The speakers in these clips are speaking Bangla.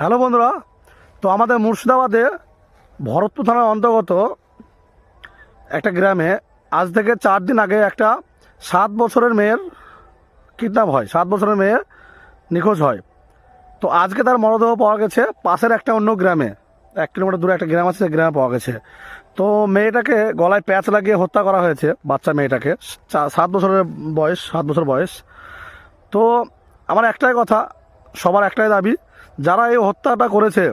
হ্যালো বন্ধুরা, তো আমাদের মুর্শিদাবাদে ভরতপুর থানার অন্তর্গত একটা গ্রামে আজ থেকে 4 দিন আগে একটা 7 বছরের মেয়ের কিডন্যাপ হয়। 7 বছরের মেয়ে নিখোঁজ হয়। তো আজকে তার মরদেহ পাওয়া গেছে পাশের একটা অন্য গ্রামে, 1 কিলোমিটার দূরে একটা গ্রাম আছে, সেই গ্রামে পাওয়া গেছে। তো মেয়েটাকে গলায় প্যাঁচ লাগিয়ে হত্যা করা হয়েছে, বাচ্চা মেয়েটাকে। 7 বছরের বয়স, 7 বছর বয়স। তো আমার একটাই কথা, সবার একটাই দাবি, যারা এই হত্যাটা করেছে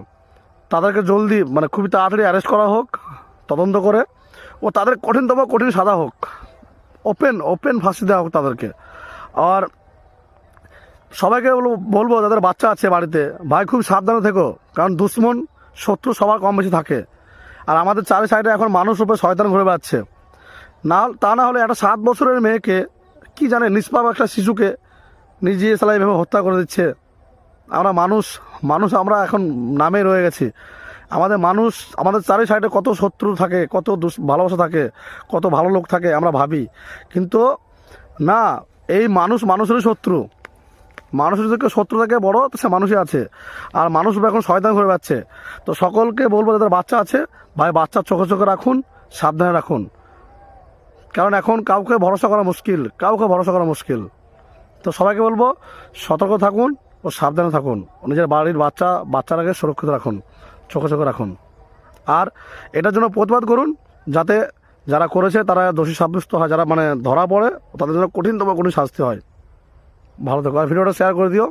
তাদেরকে জলদি, মানে খুবই তাড়াতাড়ি অ্যারেস্ট করা হোক তদন্ত করে, ও তাদের কঠিনতম কঠিন সাজা হোক, ওপেন ওপেন ফাঁসি দেওয়া হোক তাদেরকে। আর সবাইকে বলবো যাদের বাচ্চা আছে বাড়িতে, ভাই খুব সাবধানে থেকো, কারণ দুশ্মন শত্রু সবার কম বেশি থাকে। আর আমাদের চারি সাইডে এখন মানুষ রূপে শয়তান ঘুরে বেড়াচ্ছে। তা না হলে একটা 7 বছরের মেয়েকে, কি জানে, নিষ্পাপ একটা শিশুকে নিজে সালা এইভাবে হত্যা করে দিচ্ছে। আমরা মানুষ মানুষ আমরা এখন নামে রয়ে গেছি। আমাদের চারি সাইডে কত শত্রু থাকে, কত ভালোবাসা থাকে, কত ভালো লোক থাকে আমরা ভাবি, কিন্তু না, এই মানুষেরই শত্রু। মানুষের থেকে শত্রু থেকে বড় তো সে মানুষই আছে। আর মানুষ এখন শয়তান করে যাচ্ছে। তো সকলকে বলবো যাদের বাচ্চা আছে, ভাই বাচ্চার চোখে চোখে রাখুন, সাবধানে রাখুন, কারণ এখন কাউকে ভরসা করা মুশকিল, কাউকে ভরসা করা মুশকিল। তো সবাইকে বলবো সতর্ক থাকুন ও সাবধানে থাকুন, নিজের বাড়ির বাচ্চারাকে সুরক্ষিত রাখুন, চোখে চোখে রাখুন। আর এটার জন্য প্রতিবাদ করুন, যাতে যারা করেছে তারা দোষী সাব্যস্ত হয়, যারা মানে ধরা পড়ে তাদের জন্য কঠিনতম কঠিন শাস্তি হয়। ভালো থেকো, আর ভিডিওটা শেয়ার করে দিও।